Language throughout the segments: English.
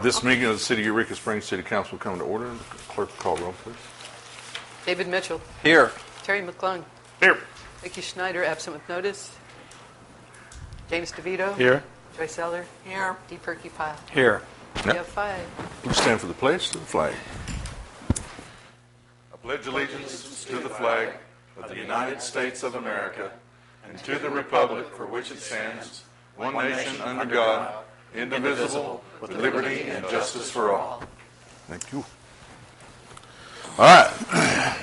This meeting of the City of Eureka Springs City Council will come to order. Clerk, call roll, please. David Mitchell. Here. Terry McClung. Here. Vicky Schneider, absent with notice. James DeVito. Here. Joyce Zeller. Here. D. Perky Pyle. Here. We have 5. Please stand for the pledge to the flag. I pledge allegiance to the flag of the United States of America and to the republic for which it stands, one nation under God, indivisible, with liberty and justice for all. Thank you. All right.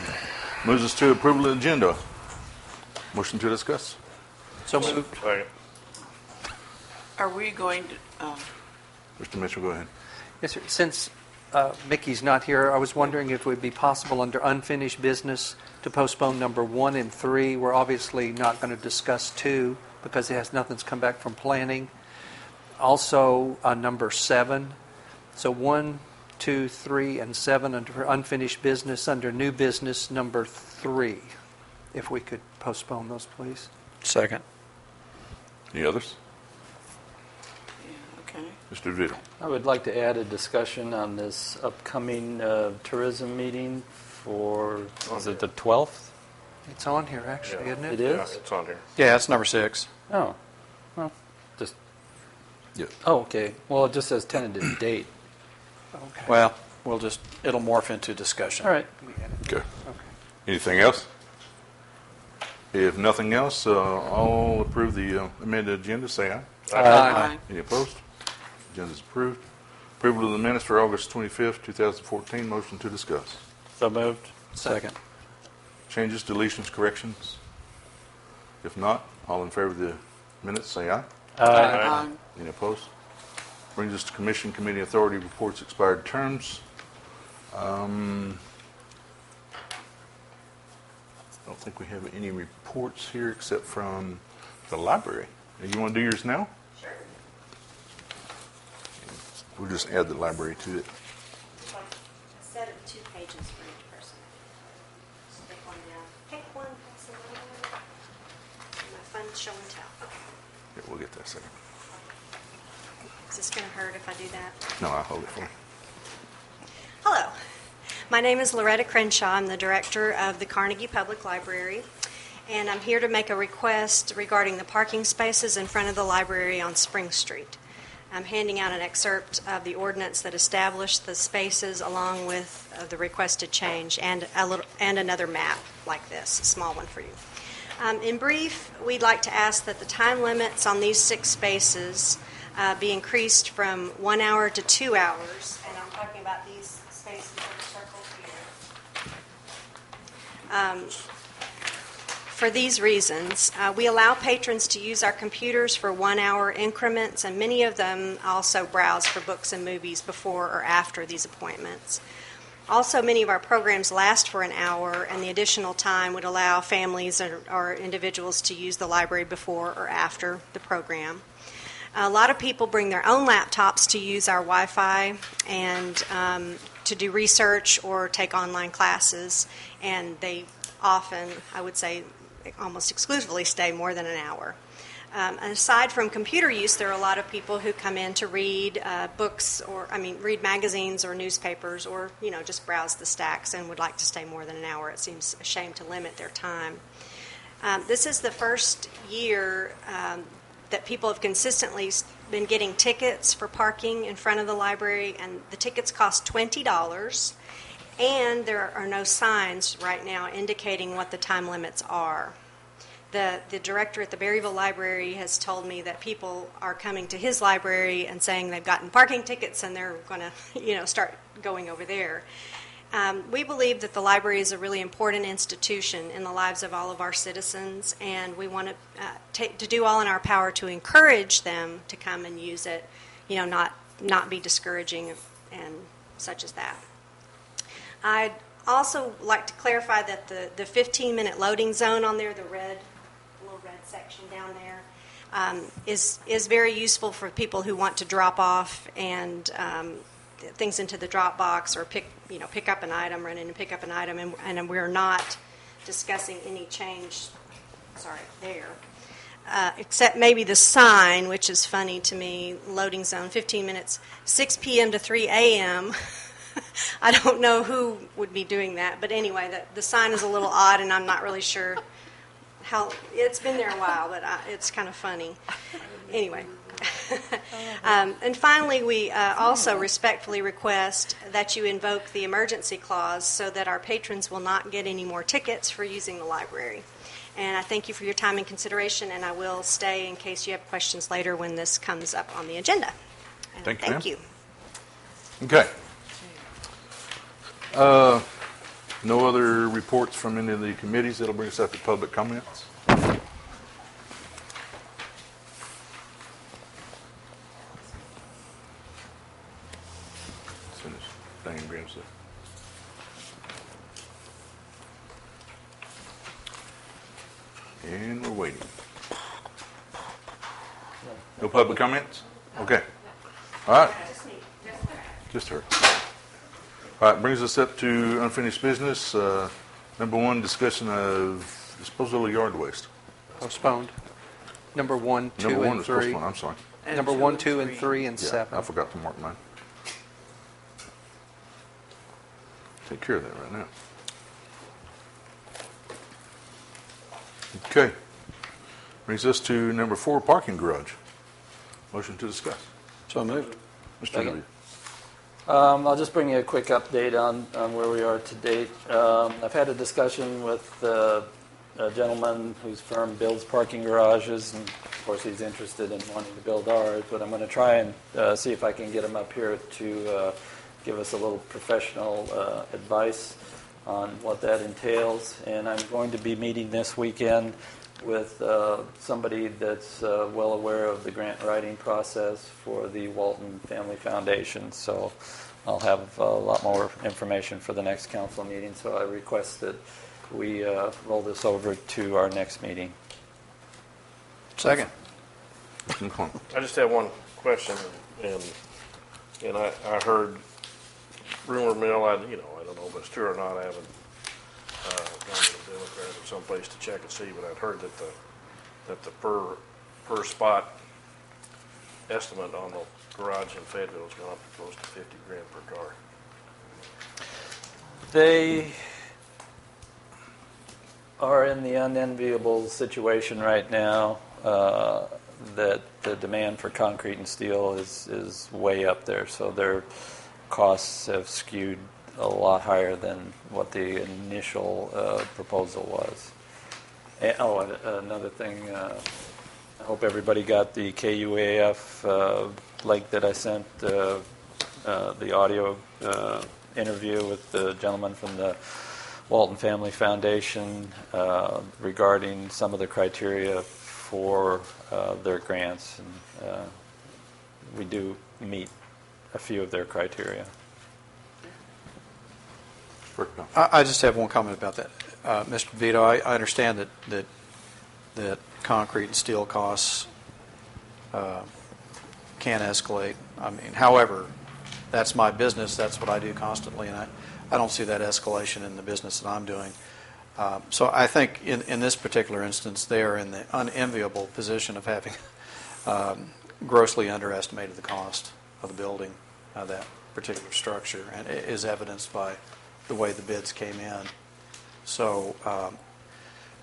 Moves us to approval of the agenda. Motion to discuss. So moved. Are we going to... Mr. Mitchell, go ahead. Yes, sir. Since Mickey's not here, I was wondering if it would be possible under unfinished business to postpone number 1 and 3. We're obviously not going to discuss 2 because nothing's come back from planning. Also, number 7. So 1, 2, 3, and 7 under unfinished business. Under new business, number 3. If we could postpone those, please. Second. Any others? Okay. Mr. DeVito. I would like to add a discussion on this upcoming tourism meeting for, is it the 12th? It's on here, actually, isn't it? It is? It's on here. Yeah, it's number 6. Oh, well, just, Yeah. oh, okay. Well, it just says tentative date. Okay. Well, it'll morph into discussion. All right. Okay. Anything else? If nothing else, all approve the amended agenda, say aye. Aye. Any opposed? Agenda is approved. Approval of the minutes for August 25th, 2014. Motion to discuss. So moved. Second. Changes, deletions, corrections? If not, all in favor of the minutes, say aye. Aye. Any opposed? Brings us to commission, committee, authority reports, expired terms. I don't think we have any reports here except from the library. You want to do yours now? Sure. We'll just add the library to it. A set of 2 pages for each person. Just pick one down. Pick one. Pass it on. My fun show and tell. Okay. Here, we'll get that second. Is this going to hurt if I do that? No, I'll hold it for you. Hello. My name is Loretta Crenshaw. I'm the director of the Carnegie Public Library, and I'm here to make a request regarding the parking spaces in front of the library on Spring Street. I'm handing out an excerpt of the ordinance that established the spaces along with the requested change and another map like this, a small one for you. In brief, we'd like to ask that the time limits on these 6 spaces be increased from 1 hour to 2 hours, and I'm talking about these spaces that are circled here. For these reasons, we allow patrons to use our computers for 1 hour increments, and many of them also browse for books and movies before or after these appointments. Also, many of our programs last for an hour, and the additional time would allow families or individuals to use the library before or after the program. A lot of people bring their own laptops to use our Wi-Fi and to do research or take online classes, and they often, I would say, almost exclusively stay more than an hour. Aside from computer use, there are a lot of people who come in to read books read magazines or newspapers or, just browse the stacks and would like to stay more than an hour. It seems a shame to limit their time. This is the first year that people have consistently been getting tickets for parking in front of the library, and the tickets cost $20, and there are no signs right now indicating what the time limits are. The director at the Berryville Library has told me that people are coming to his library and saying they've gotten parking tickets and they're going to, start going over there. We believe that the library is a really important institution in the lives of all of our citizens, and we want to do all in our power to encourage them to come and use it, not be discouraging and such as that. I'd also like to clarify that the 15-minute loading zone on there, the little red section down there, is very useful for people who want to drop off and things into the drop box or pick up an item, run in and pick up an item, and we're not discussing any change there. except maybe the sign, which is funny to me, loading zone, 15 minutes, 6 p.m. to 3 a.m. I don't know who would be doing that, but anyway, the sign is a little odd, and I'm not really sure how. It's been there a while, but it's kind of funny. Anyway. And finally, we also respectfully request that you invoke the emergency clause so that our patrons will not get any more tickets for using the library. And I thank you for your time and consideration, and I will stay in case you have questions later when this comes up on the agenda. And Thank you, ma'am. you. Okay. No other reports from any of the committees. That'll bring us up to public comments. As soon as Diane grabs it. And we're waiting. No public comments? Okay. All right. Just her. All right, brings us up to unfinished business. Number 1, discussion of disposal of yard waste. Postponed. Number 1, 2, Number 1 and is 3. postponed. I'm sorry. Number 1, 2, and 3, and Yeah, 7. I forgot to mark mine. Take care of that right now. Okay. Brings us to number 4, parking garage. Motion to discuss. So moved. Mr. Second. W. I'll just bring you a quick update on where we are to date. I've had a discussion with a gentleman whose firm builds parking garages, and of course he's interested in wanting to build ours, but I'm going to try and see if I can get him up here to give us a little professional advice on what that entails. And I'm going to be meeting this weekend with somebody that's well aware of the grant writing process for the Walton Family Foundation. So I'll have a lot more information for the next council meeting. So I request that we roll this over to our next meeting. Second. Mr. McClung. I just have one question, and I heard rumor mill. I don't know if it's true or not. I haven't gone to the Democrat or someplace to check and see, but I'd heard that the per spot estimate on the garage in Fayetteville has gone up to close to $50,000 per car. They are in the unenviable situation right now that the demand for concrete and steel is way up there. So their costs have skewed a lot higher than what the initial proposal was. And, another thing, I hope everybody got the KUAF link that I sent, the audio interview with the gentleman from the Walton Family Foundation regarding some of the criteria for their grants. And we do meet a few of their criteria. I just have one comment about that. Mr. Vito, I understand that concrete and steel costs can escalate. I mean, however, that's my business. That's what I do constantly, and I don't see that escalation in the business that I'm doing. So I think in this particular instance, they are in the unenviable position of having grossly underestimated the cost of the building, that particular structure, and it is evidenced by the way the bids came in. So,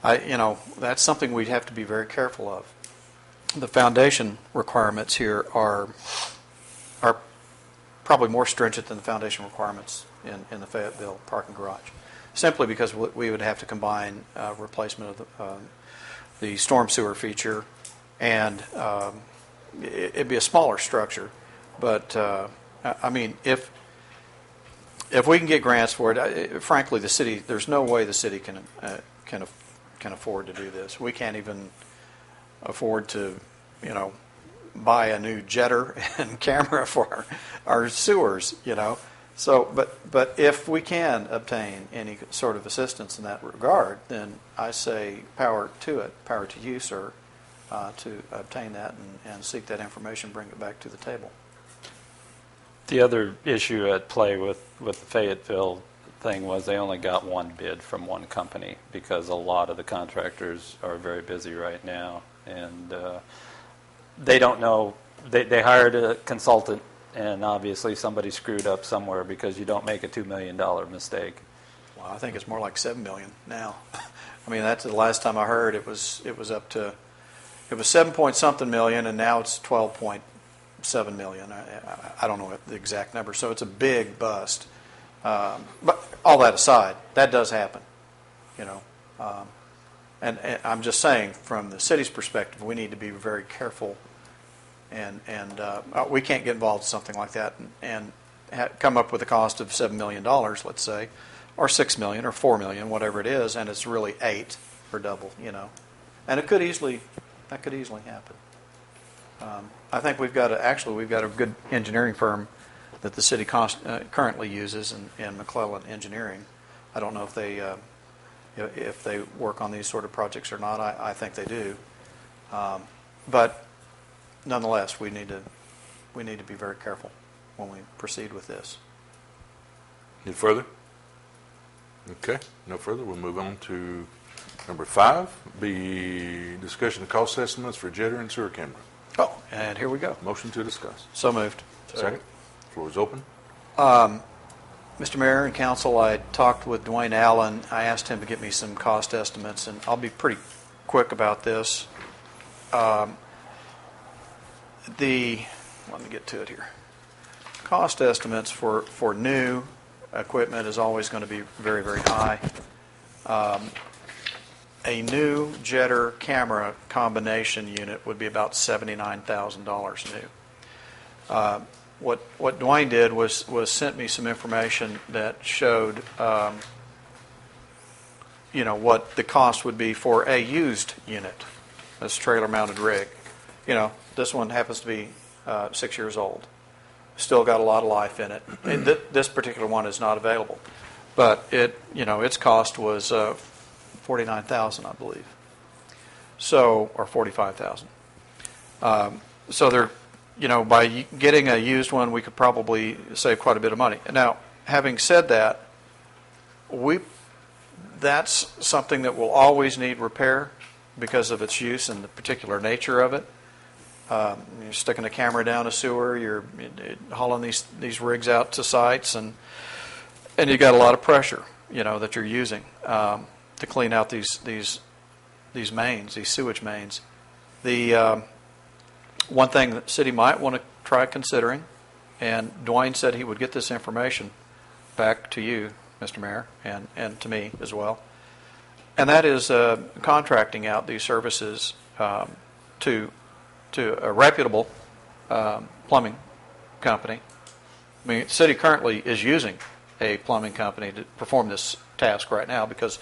that's something we'd have to be very careful of. The foundation requirements here are probably more stringent than the foundation requirements in the Fayetteville parking garage, simply because we would have to combine replacement of the storm sewer feature, and it'd be a smaller structure. But I mean, if we can get grants for it, frankly, the city, there's no way the city can afford to do this. We can't even afford to, buy a new jetter and camera for our sewers, So, but if we can obtain any sort of assistance in that regard, then I say power to it, power to you, sir, to obtain that and seek that information, bring it back to the table. The other issue at play with the Fayetteville thing was they only got one bid from one company because a lot of the contractors are very busy right now. and they don't know. They hired a consultant, and obviously somebody screwed up somewhere because you don't make a $2 million mistake. Well, I think it's more like $7 million now. I mean, that's the last time I heard. It was up to, it was 7 point something million, and now it's 12.7 million. I don't know what the exact number. So it's a big bust. But all that aside, that does happen. You know, and I'm just saying, from the city's perspective, we need to be very careful, and we can't get involved in something like that and come up with a cost of $7 million, let's say, or $6 million or $4 million, whatever it is, and it's really 8 or double, you know, and that could easily happen. I think we've got a good engineering firm that the city currently uses in McClellan Engineering. I don't know if they work on these sort of projects or not. I think they do, but nonetheless, we need to be very careful when we proceed with this. Any further? Okay, no further. We'll move on to number 5, be discussion of cost estimates for jetter and sewer camera. Oh, and here we go. Motion to discuss. So moved. Second. Floor is open. Mr. Mayor and Council, I talked with Dwayne Allen. I asked him to get me some cost estimates, and I'll be pretty quick about this. Let me get to it here. Cost estimates for new equipment is always going to be very, very high. A new jetter camera combination unit would be about $79,000 new. What Dwayne did was sent me some information that showed what the cost would be for a used unit, this trailer mounted rig. You know, this one happens to be 6 years old. Still got a lot of life in it. And this particular one is not available, but its cost was $49,000, I believe. So, or $45,000. So they're, by getting a used one, we could probably save quite a bit of money. Now, having said that, that's something that will always need repair because of its use and the particular nature of it. You're sticking a camera down a sewer, you're hauling these rigs out to sites, and you got a lot of pressure, that you're using to clean out these mains, these sewage mains. The one thing that the city might want to try considering, and Dwayne said he would get this information back to you, Mr. Mayor, and to me as well, and that is contracting out these services to a reputable plumbing company. I mean, the city currently is using a plumbing company to perform this task right now because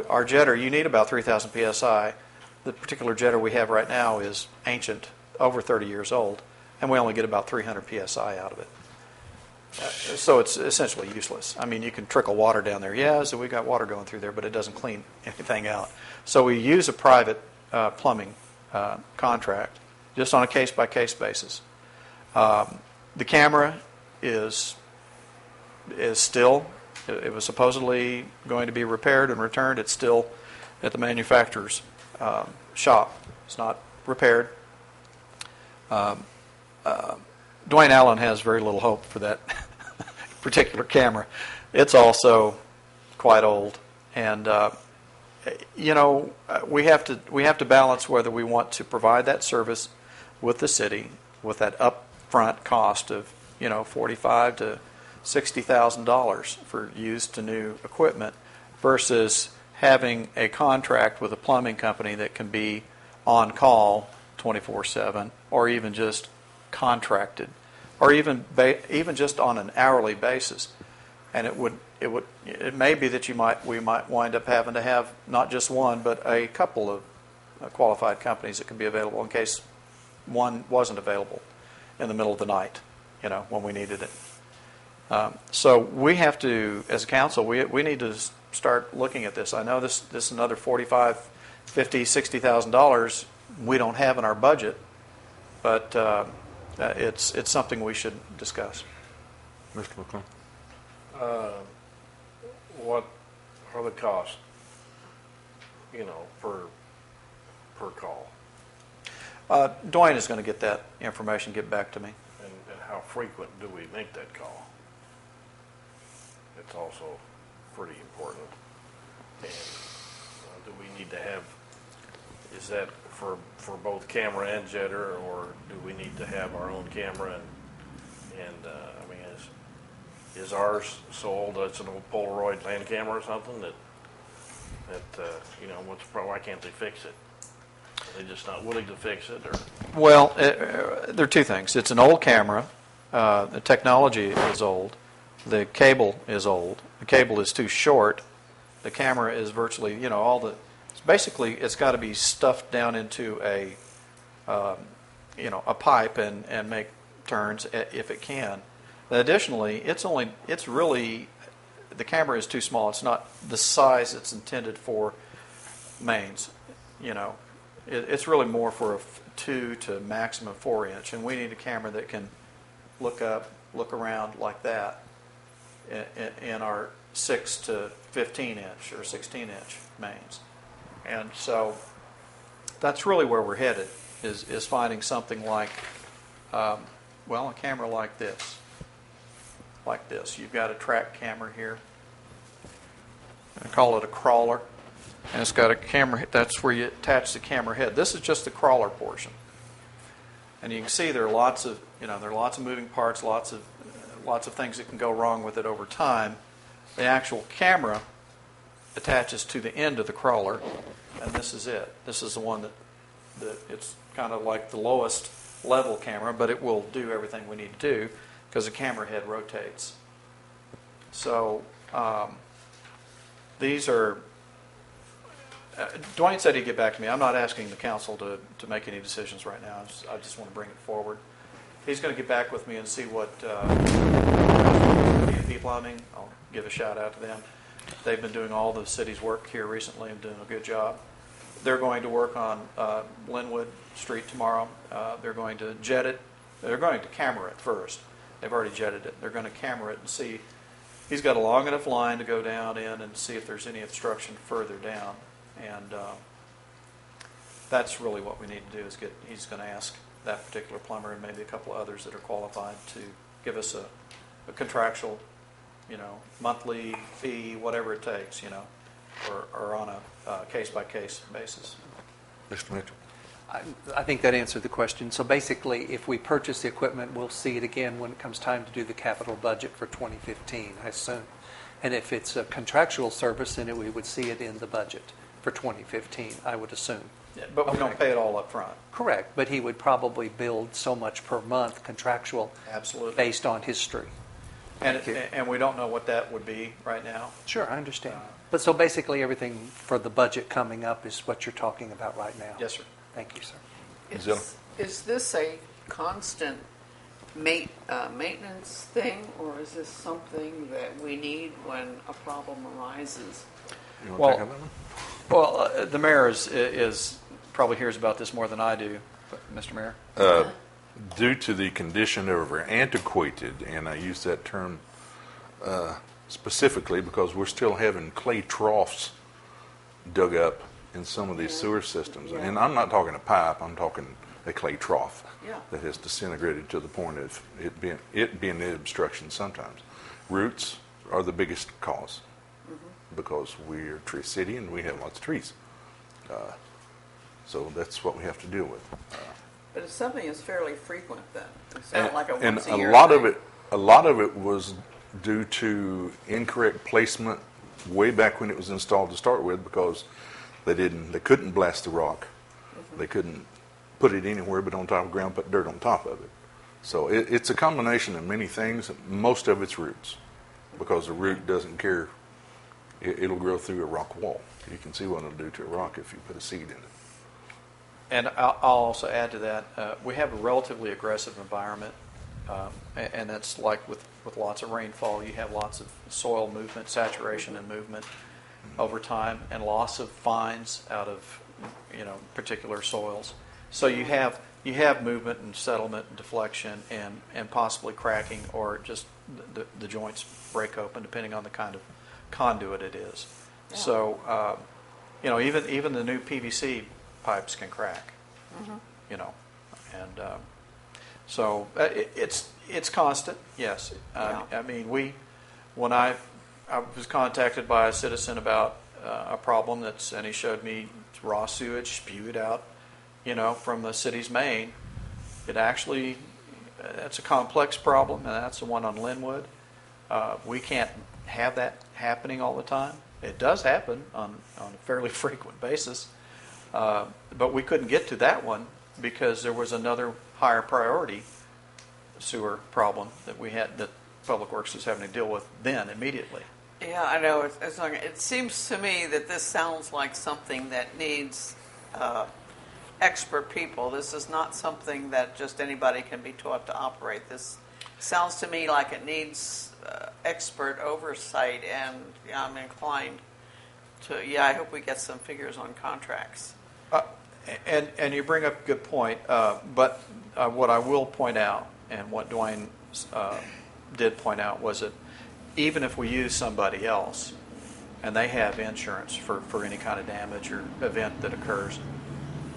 our jetter, you need about 3,000 psi. The particular jetter we have right now is ancient, over 30 years old, and we only get about 300 psi out of it. So it's essentially useless. I mean, you can trickle water down there. Yeah, so we got water going through there, but it doesn't clean anything out. So we use a private plumbing contract, just on a case-by-case basis. The camera is still, it was supposedly going to be repaired and returned. It's still at the manufacturer's shop. It's not repaired. Dwayne Allen has very little hope for that particular camera. It's also quite old, and we have to balance whether we want to provide that service with the city with that upfront cost of $45,000 to $60,000 for used to new equipment versus having a contract with a plumbing company that can be on call 24/7 or even just contracted or even just on an hourly basis. And it may be that we might wind up having to have not just one but a couple of qualified companies that can be available in case one wasn't available in the middle of the night, when we needed it. So we have to, as a council, we need to start looking at this. I know this is another $45,000, $50,000, $60,000 we don't have in our budget, but it's something we should discuss. Mr. McClung. What are the costs, per call? Dwayne is going to get that information, get back to me. And how frequent do we make that call? It's also pretty important. And do we need to have, is that for both camera and jetter, or do we need to have our own camera? And I mean, is ours so old that it's an old Polaroid land camera or something that you know, why can't they fix it? Are they just not willing to fix it, or? Well, there are two things. It's an old camera. The technology is old. The cable is old. The cable is too short. The camera is virtually, you know, basically it's got to be stuffed down into a, you know, a pipe and make turns if it can. Additionally, it's really, the camera is too small. It's not the size it's intended for mains, you know. It's really more for a 2 to maximum 4 inch, and we need a camera that can look up, look around like that in our 6 to 15 inch or 16 inch mains. And so that's really where we're headed, is finding something like, well, a camera like this. Like this. You've got a track camera here. I call it a crawler. And it's got a camera, that's where you attach the camera head. This is just the crawler portion. And you can see there are lots of, you know, there are lots of moving parts, lots of things that can go wrong with it over time. The actual camera attaches to the end of the crawler, and this is it. This is the one that it's kind of like the lowest level camera, but it will do everything we need to do because the camera head rotates. So these are, Dwayne said he'd get back to me. I'm not asking the council to make any decisions right now. I just want to bring it forward. He's going to get back with me and see what P Plumbing, I'll give a shout out to them. They've been doing all the city's work here recently and doing a good job. They're going to work on Linwood Street tomorrow. They're going to jet it. They're going to camera it first. They've already jetted it. They're going to camera it and see. He's got a long enough line to go down in and see if there's any obstruction further down. And that's really what we need to do, is he's going to ask that particular plumber and maybe a couple of others that are qualified to give us a contractual, you know, monthly fee, whatever it takes, you know, or on a case-by-case basis. Mr. Mitchell. I think that answered the question. So basically, if we purchase the equipment, we'll see it again when it comes time to do the capital budget for 2015, I assume. And if it's a contractual service, then we would see it in the budget for 2015, I would assume. Yeah, but we don't pay it all up front. Correct, but he would probably build so much per month contractual. Absolutely. Based on history. And we don't know what that would be right now. Sure, I understand. But so basically everything for the budget coming up is what you're talking about right now? Yes, sir. Thank you, sir. Is this a constant maintenance thing, or is this something that we need when a problem arises? You want to take on that one? Well, the mayor is probably hears about this more than I do, Mr. Mayor. Due to the condition of our antiquated, and I use that term specifically because we're still having clay troughs dug up in some of these sewer systems. And I'm not talking a pipe, I'm talking a clay trough that has disintegrated to the point of it being the obstruction sometimes. Roots are the biggest cause because we're a tree city and we have lots of trees. So that's what we have to deal with. But it's something that's fairly frequent then. It's not like a And once a year a lot thing. of it was due to incorrect placement way back when it was installed to start with, because they couldn't blast the rock. They couldn't put it anywhere but on top of the ground, put dirt on top of it. So it's a combination of many things. Most of it's roots, because the root doesn't care. It'll grow through a rock wall. You can see what it'll do to a rock if you put a seed in it. And I'll also add to that, we have a relatively aggressive environment, and that's like with lots of rainfall. You have lots of soil movement, saturation and movement over time, and loss of fines out of, you know, particular soils. So you have movement and settlement and deflection and possibly cracking, or just the joints break open depending on the kind of conduit it is. Yeah. So, you know, even the new PVC pipes can crack. You know, And so it's constant, yes. Yeah. I mean, when I was contacted by a citizen about a problem and he showed me raw sewage spewed out, from the city's main. It actually, that's a complex problem, and that's the one on Linwood. We can't have that happening all the time. It does happen on a fairly frequent basis, but we couldn't get to that one because there was another higher priority sewer problem that Public Works was having to deal with then immediately. Yeah, I know. It seems to me that this sounds like something that needs expert people. This is not something that just anybody can be taught to operate. This sounds to me like it needs expert oversight, and I'm inclined to, I hope we get some figures on contracts. And you bring up a good point, but what I will point out, and what Dwayne did point out, was that even if we use somebody else and they have insurance for any kind of damage or event that occurs,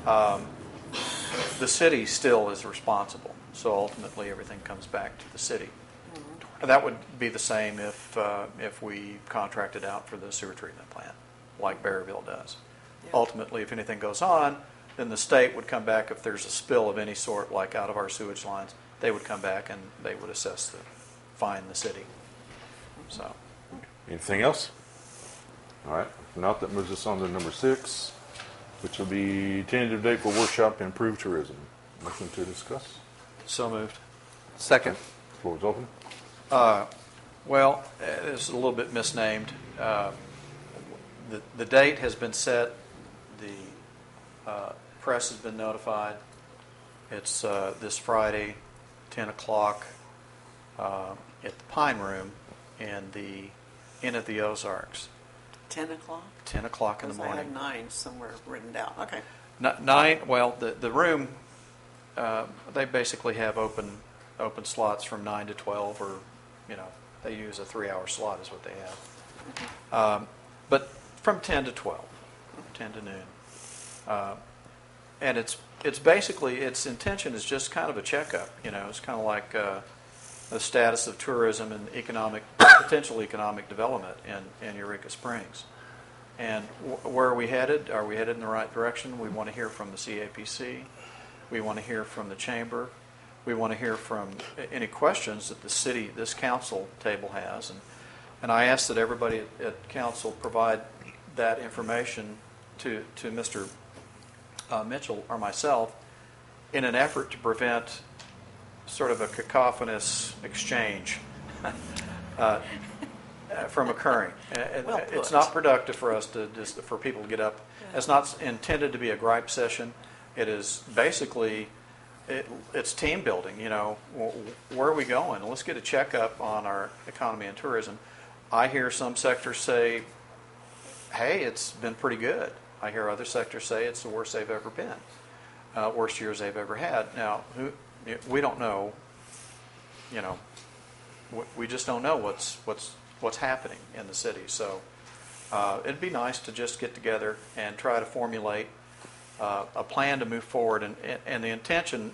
the city still is responsible. So ultimately everything comes back to the city. And that would be the same if we contracted out for the sewer treatment plant, like Berryville does. Yeah. Ultimately, if anything goes on, then the state would come back if there's a spill of any sort, like out of our sewage lines. They would come back and they would fine the city. So, Anything else? All right. If not, that moves us on to number 6, which will be tentative date for workshop to improve tourism. Motion to discuss. so moved. Second. Floor is open. Well, it's a little bit misnamed. The date has been set. The press has been notified. It's this Friday, 10 o'clock, at the Pine Room in the Inn of the Ozarks. 10 o'clock? 10 o'clock in the morning. I have 9 somewhere written down. Okay. 9, well, the room, they basically have open slots from 9 to 12, or, they use a 3-hour slot is what they have. But from 10 to 12, 10 to noon. And it's basically, its intention is just kind of a checkup. It's kind of like the status of tourism and potential economic development in Eureka Springs. And where are we headed? Are we headed in the right direction? We want to hear from the CAPC. We want to hear from the chamber. We want to hear from any questions that this council table has. And I ask that everybody at council provide that information to Mr. Mitchell or myself in an effort to prevent sort of a cacophonous exchange from occurring. Well It's put. not productive for us for people to get up. It's not intended to be a gripe session. It is basically, it's team building. Where are we going? Let's get a checkup on our economy and tourism. I hear some sectors say, hey, it's been pretty good. I hear other sectors say it's the worst they've ever been, worst years they've ever had. Now, we don't know. We just don't know what's happening in the city. So it'd be nice to just get together and try to formulate a plan to move forward. And the intention,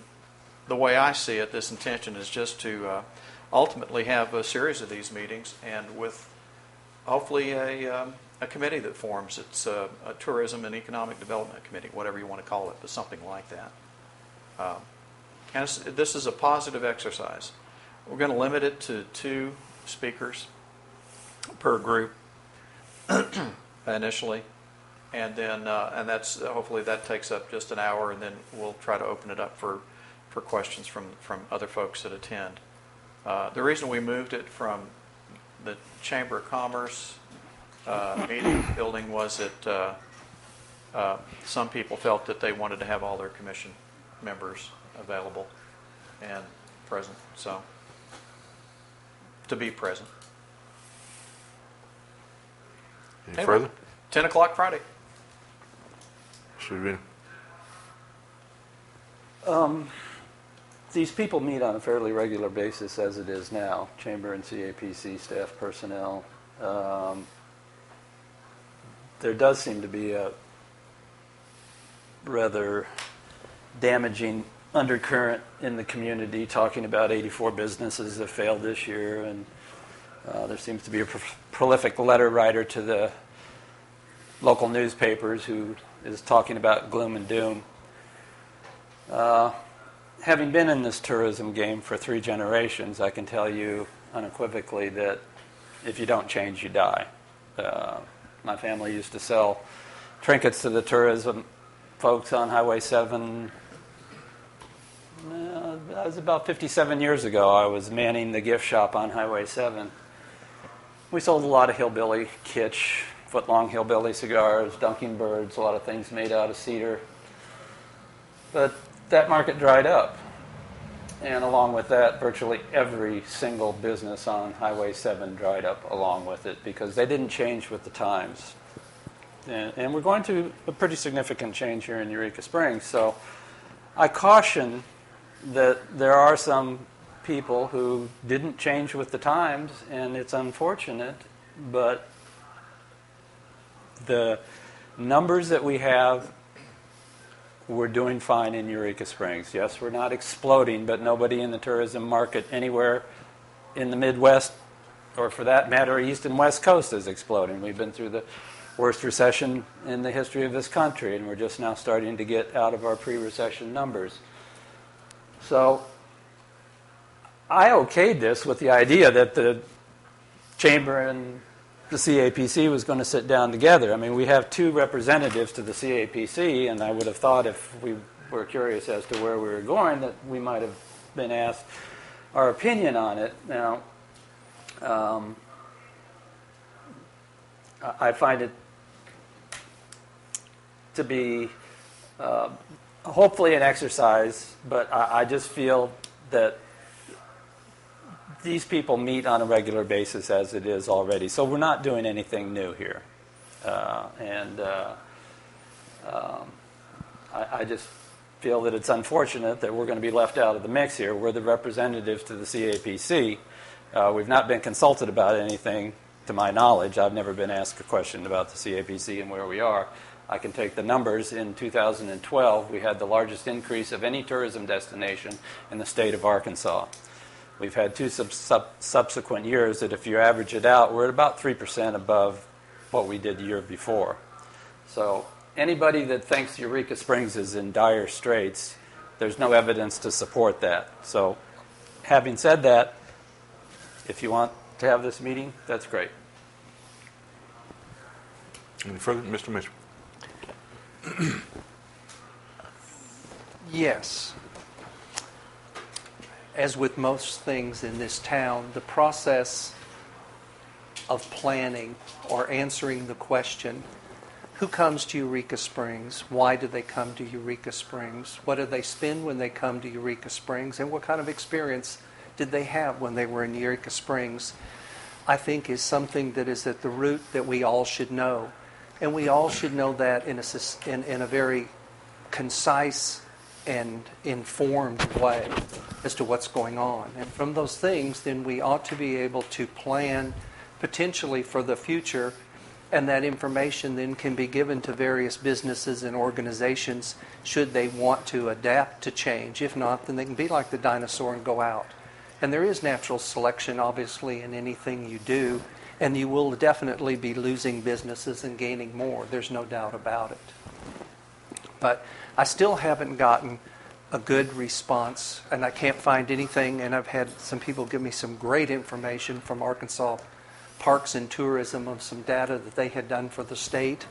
the way I see it, this intention is just to ultimately have a series of these meetings, and with hopefully a committee that forms. It's a tourism and economic development committee, whatever you want to call it, but something like that. And this is a positive exercise. We're going to limit it to 2 speakers per group initially, and then and that's hopefully that takes up just an hour, and then we'll try to open it up for questions from other folks that attend. The reason we moved it from the Chamber of Commerce meeting building was that some people felt that they wanted to have all their commission members available and present, so to be present. Any Anyway, further? 10 o'clock Friday. Should we? These people meet on a fairly regular basis as it is now, Chamber and CAPC staff personnel. There does seem to be a rather damaging undercurrent in the community talking about 84 businesses that failed this year, and there seems to be a prolific letter writer to the local newspapers who is talking about gloom and doom. Having been in this tourism game for 3 generations, I can tell you unequivocally that if you don't change, you die. My family used to sell trinkets to the tourism folks on Highway 7. That was about 57 years ago. I was manning the gift shop on Highway 7. We sold a lot of hillbilly kitsch, foot-long hillbilly cigars, Dunking Birds, a lot of things made out of cedar. But that market dried up. And along with that, virtually every single business on Highway 7 dried up along with it because they didn't change with the times. And we're going through a pretty significant change here in Eureka Springs. So I caution that there are some people who didn't change with the times, and it's unfortunate, but the numbers that we have, we're doing fine in Eureka Springs. Yes, we're not exploding, but nobody in the tourism market anywhere in the Midwest, or for that matter, East and West Coast, is exploding. We've been through the worst recession in the history of this country, and we're just now starting to get out of our pre-recession numbers. So I okayed this with the idea that the Chamber and the CAPC was going to sit down together. I mean, we have 2 representatives to the CAPC, and I would have thought if we were curious as to where we were going that we might have been asked our opinion on it. Now, I find it to be hopefully an exercise, but I just feel that these people meet on a regular basis as it is already. So we're not doing anything new here. I just feel that it's unfortunate that we're going to be left out of the mix here. We're the representatives to the CAPC. We've not been consulted about anything, to my knowledge. I've never been asked a question about the CAPC and where we are. I can take the numbers. In 2012, we had the largest increase of any tourism destination in the state of Arkansas. We've had 2 subsequent years that if you average it out, we're at about 3% above what we did the year before. So anybody that thinks Eureka Springs is in dire straits, there's no evidence to support that. So having said that, if you want to have this meeting, that's great. Any further? Mr. Mitchell. Yes. As with most things in this town, the process of planning or answering the question, who comes to Eureka Springs? Why do they come to Eureka Springs? What do they spend when they come to Eureka Springs? And what kind of experience did they have when they were in Eureka Springs? I think is something that is at the root that we all should know. And we all should know that in a very concise and informed way as to what's going on. And from those things, then we ought to be able to plan potentially for the future, and that information then can be given to various businesses and organizations should they want to adapt to change. If not, then they can be like the dinosaur and go out. And there is natural selection, obviously, in anything you do, and you will definitely be losing businesses and gaining more. There's no doubt about it. But I still haven't gotten a good response, and I can't find anything, and I've had some people give me some great information from Arkansas Parks and Tourism of some data that they had done for the state.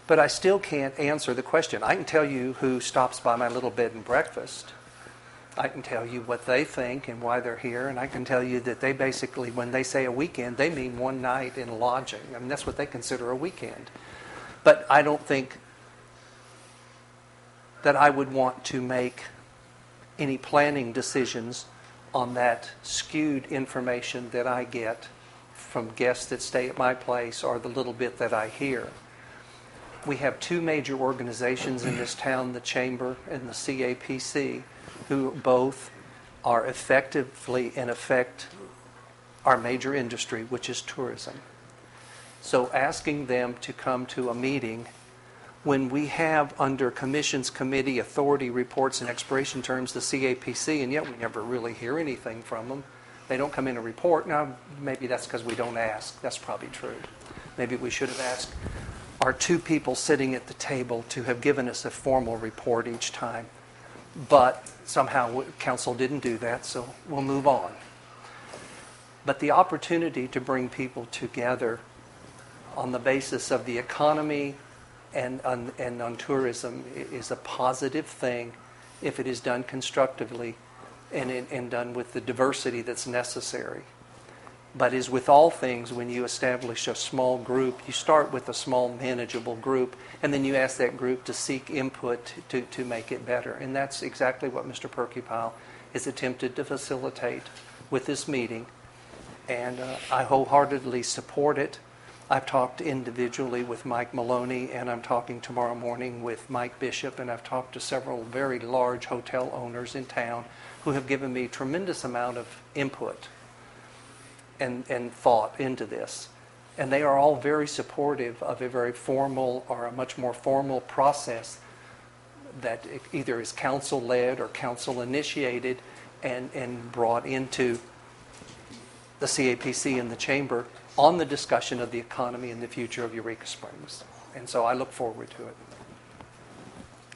But I still can't answer the question. I can tell you who stops by my little bed and breakfast. I can tell you what they think and why they're here, and I can tell you that they basically, when they say a weekend, they mean one night in lodging. I mean, that's what they consider a weekend. But I don't think that I would want to make any planning decisions on that skewed information that I get from guests that stay at my place or the little bit that I hear. We have 2 major organizations in this town, the Chamber and the CAPC, who both are effectively and affect our major industry, which is tourism. So asking them to come to a meeting when we have under commissions, committee, authority reports, and expiration terms the CAPC, and yet we never really hear anything from them. They don't come in and report. Now, maybe that's because we don't ask. That's probably true. Maybe we should have asked our two people sitting at the table to have given us a formal report each time. But somehow council didn't do that, so we'll move on. But the opportunity to bring people together on the basis of the economy and on tourism is a positive thing if it is done constructively and done with the diversity that's necessary. But as with all things, when you establish a small group, you start with a small manageable group, and then you ask that group to seek input to make it better. And that's exactly what Mr. Perkypile has attempted to facilitate with this meeting. And I wholeheartedly support it. I've talked individually with Mike Maloney, and I'm talking tomorrow morning with Mike Bishop, and I've talked to several very large hotel owners in town who have given me a tremendous amount of input and thought into this. And they are all very supportive of a very formal or a much more formal process that either is council-led or council-initiated and brought into the CAPC and the Chamber on the discussion of the economy and the future of Eureka Springs. And so I look forward to it.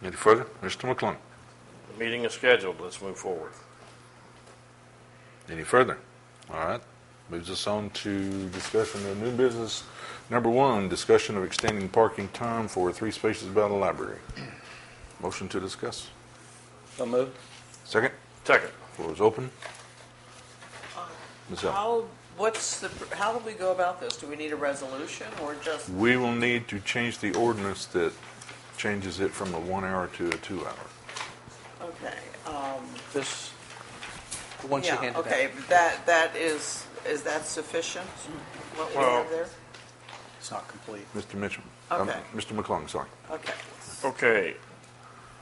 Any further? Mr. McClung. The meeting is scheduled. Let's move forward. Any further? All right. Moves us on to discussion of new business. Number 1, discussion of extending parking time for 3 spaces by the library. Motion to discuss. So moved. Second. Second. Floor is open. Ms. Zeller. How do we go about this? Do we need a resolution or just? We will need to change the ordinance that changes it from a 1 hour to a 2 hour. Okay. This, once you hand it okay. out. That is that sufficient? What we Well- have there? It's not complete. Mr. Mitchell. Okay. Mr. McClung, sorry. Okay. Okay.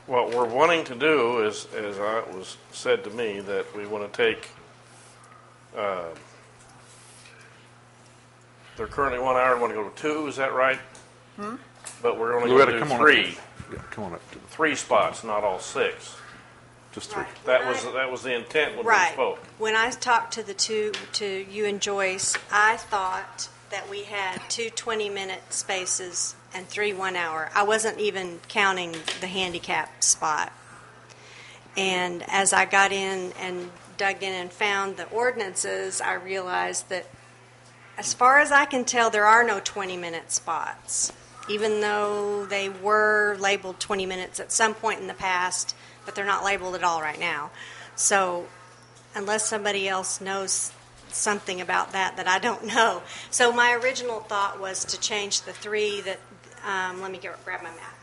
What we're wanting to do is, as it was said to me, that we want to take, they're currently 1 hour and want to go to 2, is that right? But we're only going to do come on 3. up. Yeah, come on up. 3 spots, not all 6. Just 3. Right. That was the intent when Right. we spoke. When I talked to you and Joyce, I thought that we had 2 20-minute spaces and 3 1 hour. I wasn't even counting the handicap spot. And as I got in and dug in and found the ordinances, I realized that as far as I can tell, there are no 20-minute spots, even though they were labeled 20 minutes at some point in the past, but they're not labeled at all right now. So unless somebody else knows something about that I don't know. So my original thought was to change the 3 that, let me grab my map.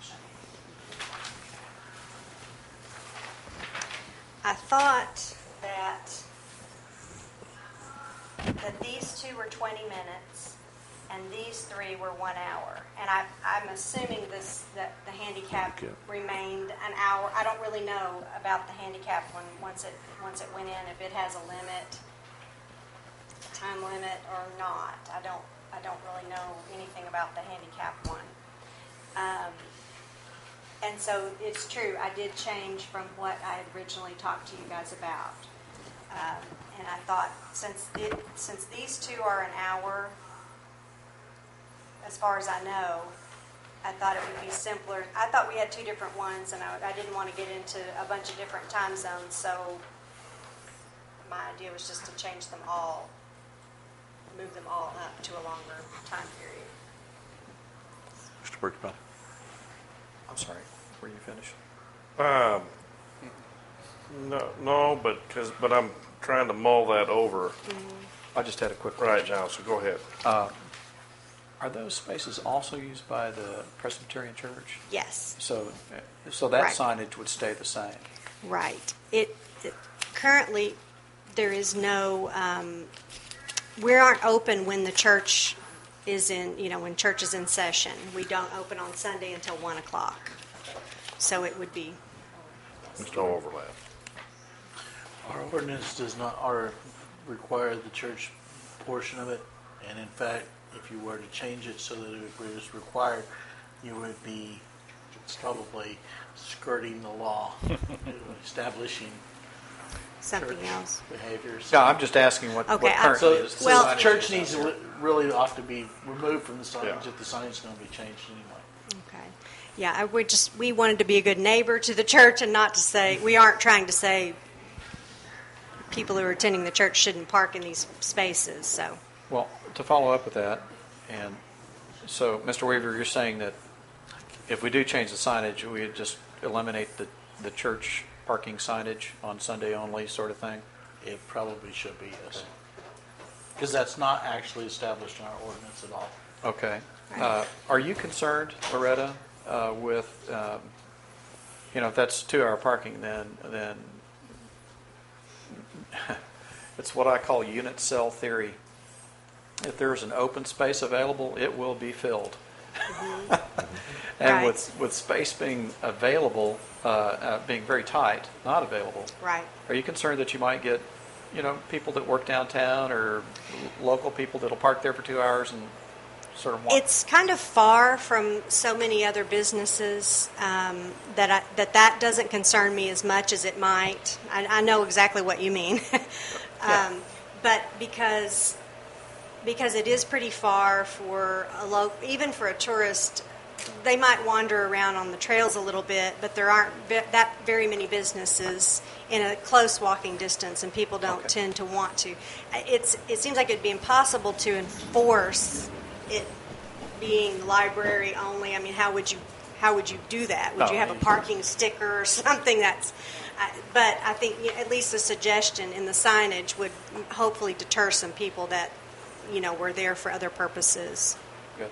I thought that these 2 were 20 minutes and these 3 were 1 hour. And I'm assuming that the handicap remained an hour. I don't really know about the handicap one once it went in, if it has a time limit or not. I don't really know anything about the handicap one. And so it's true, I did change from what I had originally talked to you guys about. And I thought since these 2 are an hour, as far as I know, I thought it would be simpler. I thought we had 2 different ones, and I didn't want to get into a bunch of different time zones, so my idea was just to change them all, move them all up to a longer time period. Mr. Perkypile. I'm sorry, were you finished? No, but I'm trying to mull that over I just had a quick right question. now, so go ahead. Are those spaces also used by the Presbyterian Church? Yes. So that Right. signage would stay the same? Right. It currently there is no. We aren't open when the church is in. When church is in session, we don't open on Sunday until 1 o'clock. So it would be. There's no overlap. Our ordinance does not require the church portion of it, and in fact, if you were to change it so that it was required, you would be It's probably skirting the law, establishing Something church else. behaviors. No, I'm just asking what Okay, currently So, is. so Well- the church needs to really ought to be removed from the signage Yeah. if the signage is going to be changed anyway. Okay. Yeah, we wanted to be a good neighbor to the church and not to say, we aren't trying to say people who are attending the church shouldn't park in these spaces, so. Well, to follow up with that, and so, Mr. Weaver, you're saying that if we do change the signage, we would just eliminate the church parking signage on Sunday only sort of thing? It probably should be, yes. Because that's not actually established in our ordinance at all. Okay. Are you concerned, Loretta, with, if that's 2-hour parking, then it's what I call unit cell theory. If there's an open space available, it will be filled. And Right. with space being available, being very tight, not available, Right. are you concerned that you might get, people that work downtown or local people that'll park there for 2 hours and sort of want? It's kind of far from so many other businesses that doesn't concern me as much as it might. I know exactly what you mean. But because it is pretty far for even for a tourist, they might wander around on the trails a little bit, but there aren't that very many businesses in a close walking distance, and people don't tend to want to. It seems like it'd be impossible to enforce it being library only. I mean, how would you do that? Would you have a parking sticker or something that's? But I think at least a suggestion in the signage would hopefully deter some people that were there for other purposes. Good.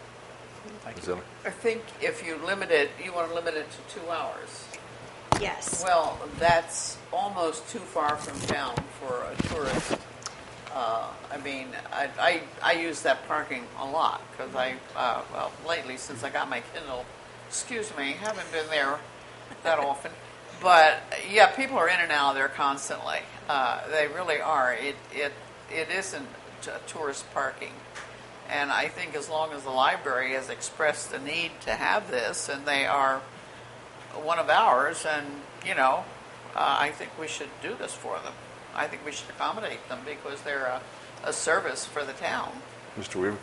Thank you. Zeller? I think if you want to limit it to 2 hours. Yes. Well, that's almost too far from town for a tourist. I use that parking a lot because lately since I got my Kindle, haven't been there that often. But yeah, people are in and out of there constantly. They really are. It isn't tourist parking. And I think as long as the library has expressed the need to have this, and they are one of ours, and I think we should do this for them. I think we should accommodate them because they're a service for the town. Mr. Weaver?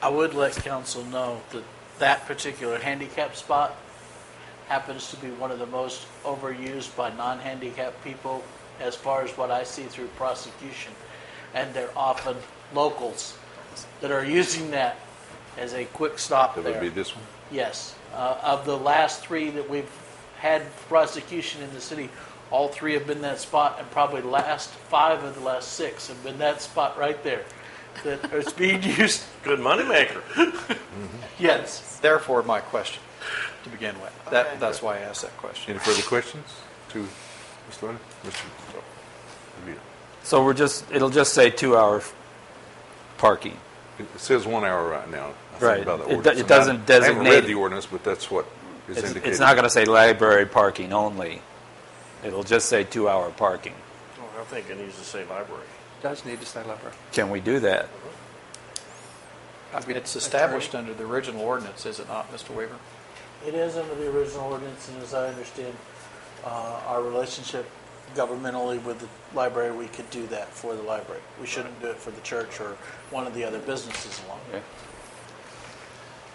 I would let council know that that particular handicap spot happens to be one of the most overused by non-handicapped people as far as what I see through prosecution. And they're often locals that are using that as a quick stop That there. would be this one? Yes. Of the last 3 that we've had prosecution in the city, all 3 have been that spot, and probably 5 of the last 6 have been that spot right there. That it's being used. Good moneymaker. Yes. Therefore, my question to begin with. That's why I asked that question. Any further questions to Mr. Leonard? Mr. DeVito? So it'll just say 2 hour parking. It says 1 hour right now. I think, Right. by the It ordinance. it doesn't I haven't read designate- the ordinance, but that's what is indicated. It's not going to say library parking only. It'll just say 2 hour parking. Well, I think it needs to say library. Does need to say library. Can we do that? It's established under the original ordinance, is it not, Mr. Weaver? It is under the original ordinance, and as I understand our relationship governmentally with the library, we could do that for the library. We shouldn't do it for the church or one of the other businesses along there.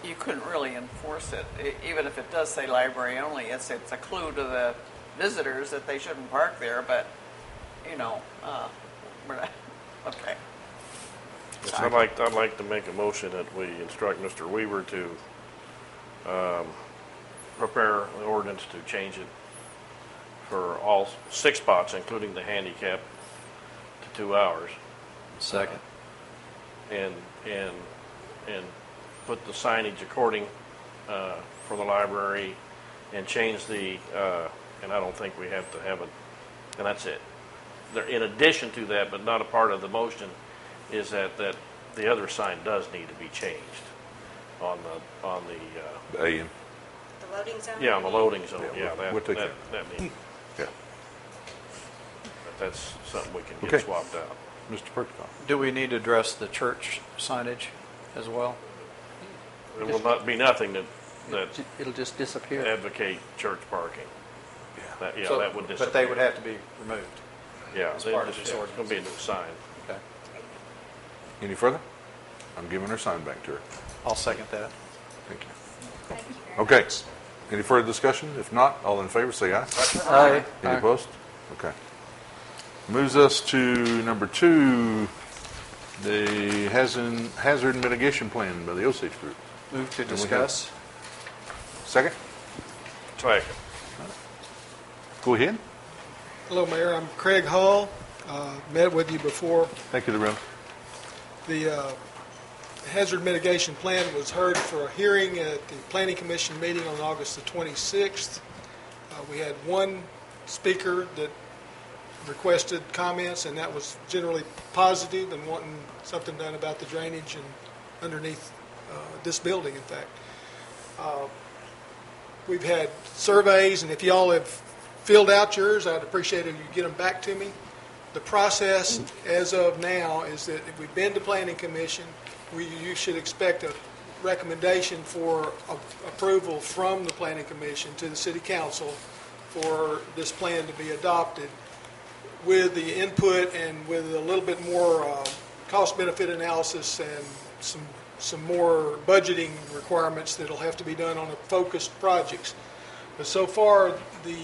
You couldn't really enforce it, even if it does say library only. It's a clue to the visitors that they shouldn't park there, but, we're not, okay. Yes, I'd like to make a motion that we instruct Mr. Weaver to prepare the ordinance to change it for all 6 spots, including the handicap, to 2 hours, Second. and put the signage according for the library, and change the and I don't think we have to have it, and that's it. In addition to that, but not a part of the motion, is that the other sign does need to be changed on the AM. The loading zone? on the loading zone. Yeah, Yeah, we'll take that that. needs. Yeah. But that's something we can get Okay. swapped out. Mr. Perkoff? Do we need to address the church signage as well? There will not be nothing that that It'll just disappear. advocate church parking. That, yeah, So- that would disappear. But they would have to be removed. Yeah, as they part of just, this it's going to be a new sign. Okay. Any further? I'm giving her sign back to her. I'll second that. Thank you. Okay. Any further discussion? If not, all in favor say aye. Aye. Any opposed? Okay. Moves us to number 2, the hazard mitigation plan by the Osage Group. Move to we have- discuss. Second? Second. Go ahead. Hello, Mayor. I'm Craig Hall. Met with you before. Thank you, Loretta. The hazard mitigation plan was heard for a hearing at the Planning Commission meeting on August the 26th. We had one speaker that requested comments, and that was generally positive and wanting something done about the drainage and underneath this building, in fact. We've had surveys, and if y'all have filled out yours, I'd appreciate it if you get them back to me. The process as of now is that if we've been to Planning Commission, you should expect a recommendation for approval from the Planning Commission to the City Council for this plan to be adopted with the input and with a little bit more cost-benefit analysis and some more budgeting requirements that'll have to be done on focused projects. But so far, the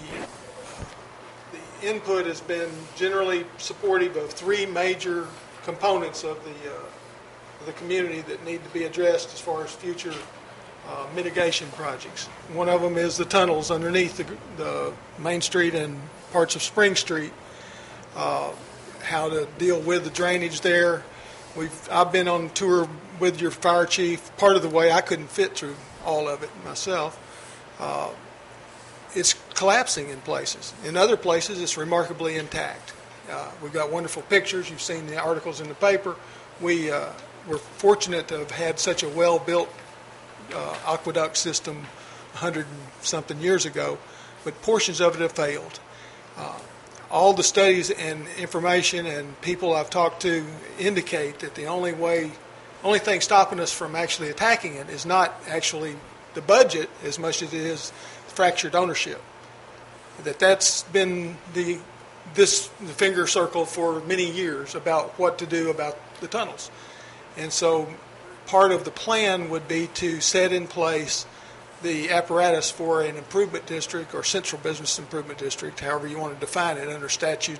input has been generally supportive of 3 major components of the community that need to be addressed as far as future mitigation projects. One of them is the tunnels underneath the Main Street and parts of Spring Street, how to deal with the drainage there. I've been on tour with your fire chief. Part of the way I couldn't fit through all of it myself. It's collapsing in places. In other places, it's remarkably intact. We've got wonderful pictures. You've seen the articles in the paper. We're fortunate to have had such a well-built aqueduct system 100-something years ago, but portions of it have failed. All the studies and information and people I've talked to indicate that the only thing stopping us from actually attacking it is not actually the budget as much as it is fractured ownership. That's been the finger circle for many years about what to do about the tunnels. And so part of the plan would be to set in place the apparatus for an improvement district or central business improvement district, however you want to define it under statute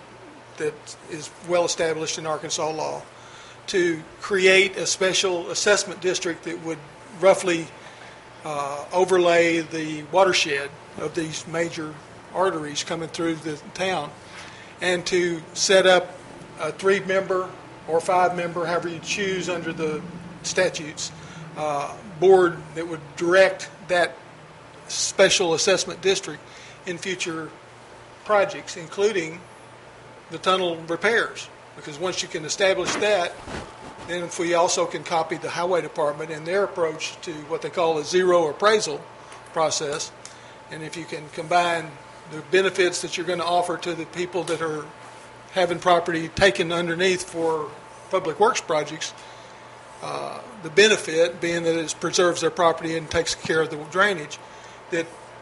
that is well established in Arkansas law, to create a special assessment district that would roughly overlay the watershed of these major arteries coming through the town, and to set up a 3-member or 5-member, however you choose under the statutes, board that would direct that special assessment district in future projects, including the tunnel repairs. Because once you can establish that, then if we also can copy the highway department and their approach to what they call a zero appraisal process, and if you can combine the benefits that you're going to offer to the people that are having property taken underneath for public works projects, the benefit being that it preserves their property and takes care of the drainage,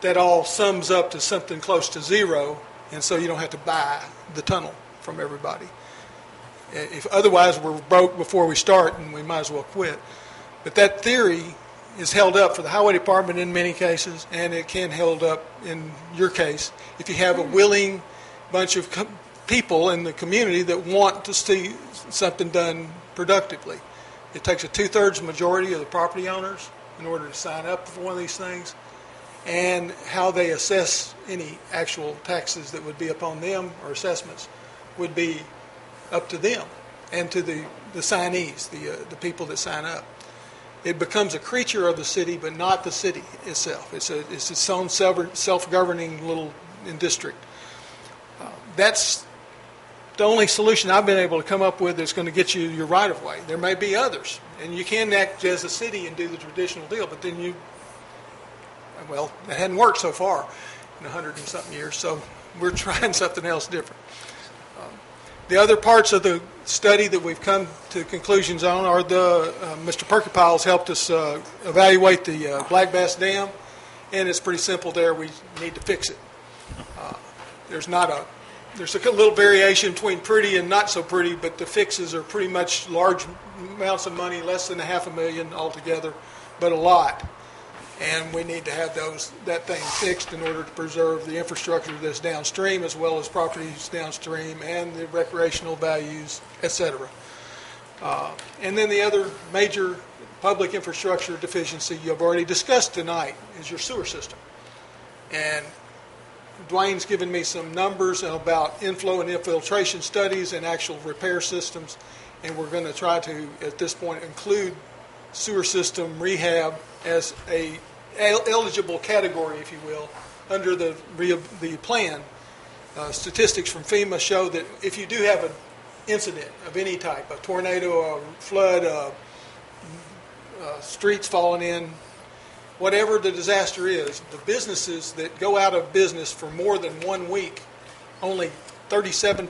that all sums up to something close to zero, and so you don't have to buy the tunnel from everybody. If otherwise we're broke before we start, and we might as well quit. But that theory is held up for the highway department in many cases, and it can hold up in your case if you have a willing bunch of people in the community that want to see something done productively. It takes a 2/3 majority of the property owners in order to sign up for one of these things, and how they assess any actual taxes that would be upon them or assessments would be up to them and to the signees, the people that sign up. It becomes a creature of the city, but not the city itself. It's its own self-governing little district. That's the only solution I've been able to come up with that's going to get you your right-of-way. There may be others, and you can act as a city and do the traditional deal, but then it hadn't worked so far in 100-and-something years, so we're trying something else different. The other parts of the study that we've come to conclusions on are Mr. Perkypiles helped us evaluate the Black Bass Dam and it's pretty simple there. We need to fix it. There's a little variation between pretty and not so pretty, but the fixes are pretty much large amounts of money, less than $500,000 altogether, but a lot. And we need to have that thing fixed in order to preserve the infrastructure that's downstream, as well as properties downstream and the recreational values, etc. And then the other major public infrastructure deficiency you've already discussed tonight is your sewer system. And Dwayne's given me some numbers about inflow and infiltration studies and actual repair systems, and we're going to try to, at this point, include sewer system rehab as a eligible category, if you will, under the plan. Statistics from FEMA show that if you do have an incident of any type, a tornado, a flood, streets falling in, whatever the disaster is, the businesses that go out of business for more than 1 week, only 37%